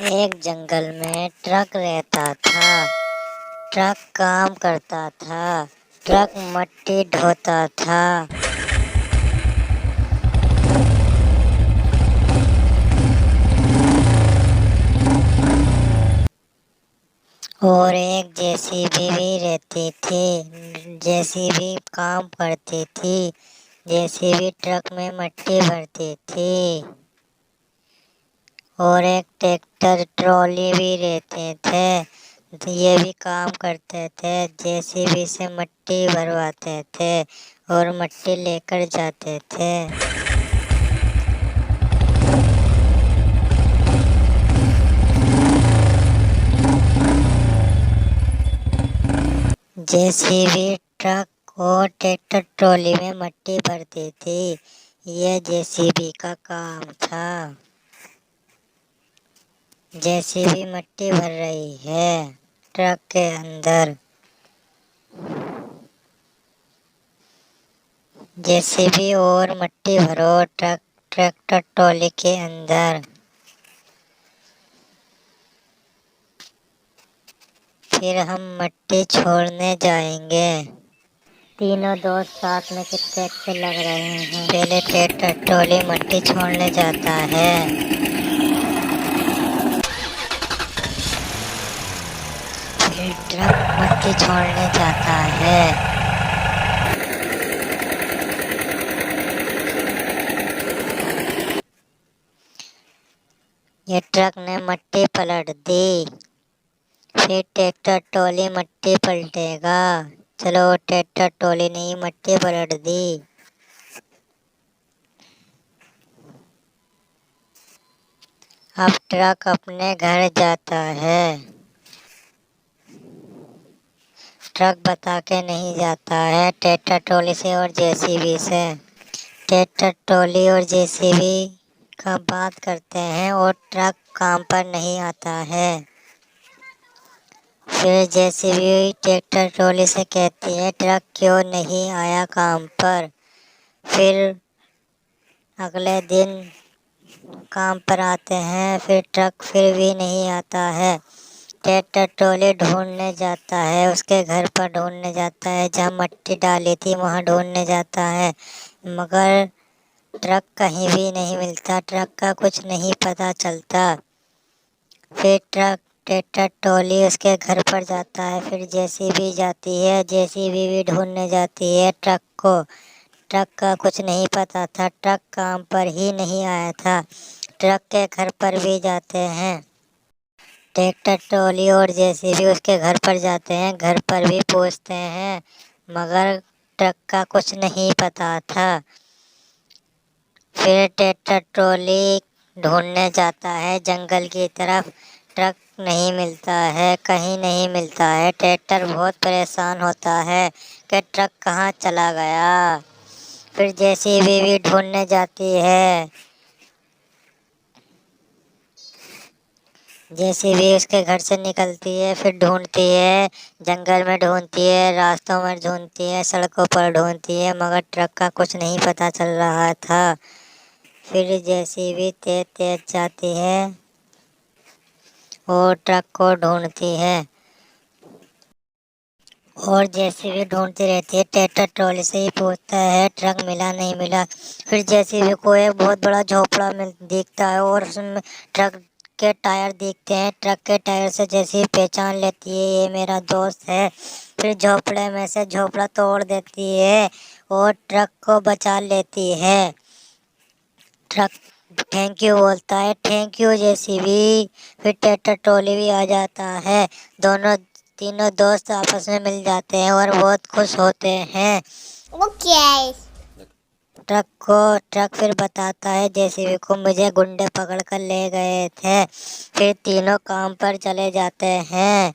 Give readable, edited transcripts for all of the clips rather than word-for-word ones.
ایک جنگل میں ٹرک رہتا تھا۔ ٹرک کام کرتا تھا۔ ٹرک مٹی ڈھوتا تھا۔ اور ایک JCB بھی رہتی تھی۔ JCB کام کرتی تھی۔ JCB ٹرک میں مٹی بھرتی تھی۔ اور ایک ٹریکٹر ٹرالی بھی رہتے تھے، یہ بھی کام کرتے تھے۔ JCB سے مٹی بھرواتے تھے اور مٹی لے کر جاتے تھے۔ JCB ٹرک اور ٹریکٹر ٹرالی میں مٹی بھرتی تھی، یہ JCB کا کام تھا۔ JCB مٹی بھر رہی ہے ٹرک کے اندر۔ JCB اور مٹی بھرو ٹریکٹر ٹرالی کے اندر۔ پھر ہم مٹی چھوڑنے جائیں گے۔ تینوں دوست ساتھ میں کتنے اچھے لگ رہے ہیں۔ پہلے ٹریکٹر ٹرالی مٹی چھوڑنے جاتا ہے۔ پھر ٹرک مٹی چھوڑنے جاتا ہے۔ یہ ٹرک نے مٹی پلٹ دی۔ پھر ٹریکٹر ٹرالی مٹی پلٹے گا۔ چلو ٹریکٹر ٹرالی نے مٹی پلٹ دی۔ اب ٹرک اپنے گھر جاتا ہے۔ ٹرک بتا کے نہیں جاتا ہے ٹریکٹر ٹرالی سے اور JCB سے۔ ٹریکٹر ٹرالی اور JCB کا بات کرتے ہیں اور ٹرک کام پر نہیں آتا ہے۔ پھر JCB ٹریکٹر ٹرالی سے کہتی ہے ٹرک کیوں نہیں آیا کام پر۔ پھر اگلے دن کام پر آتے ہیں، پھر ٹرک پھر بھی نہیں آتا ہے۔ ٹریکٹر ٹرالی ڈھونڈنے جاتا ہے، اس کے گھر پر ڈھونڈنے جاتا ہے، جہاں مٹی ڈالی تھی وہاں ڈھونڈنے جاتا ہے، مگر ٹرک کہیں بھی نہیں ملتا، ٹرک کا کچھ نہیں پتہ چلتا۔ پھر ٹریکٹر ٹرالی اس کے گھر پر جاتا ہے، پھر JCB جاتی ہے، JCB بھی ڈھونڈنے جاتی ہے ٹرک کو۔ ٹرک کا کچھ نہیں پتا تھا، ٹرک کام پر ہی نہیں آیا تھا۔ ٹرک کے گھر پر بھی جاتے ہیں۔ ٹریکٹر ٹرالی اور JCB اس کے گھر پر جاتے ہیں، گھر پر بھی پوچھتے ہیں، مگر ٹرک کا کچھ نہیں پتا تھا۔ پھر ٹریکٹر ٹرالی ڈھونڈنے جاتا ہے جنگل کی طرف، ٹرک نہیں ملتا ہے، کہیں نہیں ملتا ہے۔ ٹریکٹر بہت پریشان ہوتا ہے کہ ٹرک کہاں چلا گیا۔ پھر JCB بھی ڈھونڈنے جاتی ہے۔ JCB اس کے گھر سے نکلتی ہے، پھر ڈھونڈتی ہے، جنگل میں ڈھونڈتی ہے، راستوں میں ڈھونڈتی ہے، سڑکوں پر ڈھونڈتی ہے، مگر ٹرک کا کچھ نہیں پتا چل رہا تھا۔ پھر JCB تیز تیز جاتی ہے اور ٹرک کو ڈھونڈتی ہے، اور JCB ڈھونڈتی رہتی ہے، ٹریکٹر ٹرالی سے ہی پوچھتا ہے ٹرک ملا نہیں ملا۔ پھر JCB کو ایک بہت بڑا جھوپڑا دکھتا ہے اور اس میں ٹرک کے ٹائر دکھتے ہیں، ٹرک کے ٹائر سے JCB پہچان لیتی ہے یہ میرا دوست ہے۔ پھر جھوپڑے میں سے جھوپڑا توڑ دیتی ہے اور ٹرک کو بچا لیتی ہے۔ ٹرک تھینک یو بولتا ہے، تھینک یو JCB۔ پھر ٹریکٹر ٹرالی بھی آ جاتا ہے، تینوں دوست آپس میں مل جاتے ہیں اور بہت خوش ہوتے ہیں۔ ٹرک پھر بتاتا ہے JCB کو مجھے گنڈے پکڑ کر لے گئے تھے۔ پھر تینوں کام پر چلے جاتے ہیں۔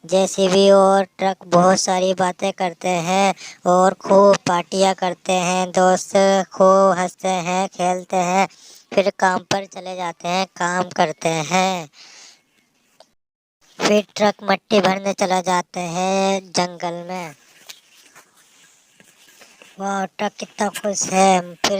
JCB اور ٹرک بہت ساری باتیں کرتے ہیں اور خوب پارٹیاں کرتے ہیں، دوست خوب ہنستے ہیں، کھیلتے ہیں، پھر کام پر چلے جاتے ہیں، کام کرتے ہیں۔ پھر ٹرک مٹی بھرنے چلا جاتے ہیں جنگل میں۔ واہ ٹرک کتنا خوش ہے۔ پھر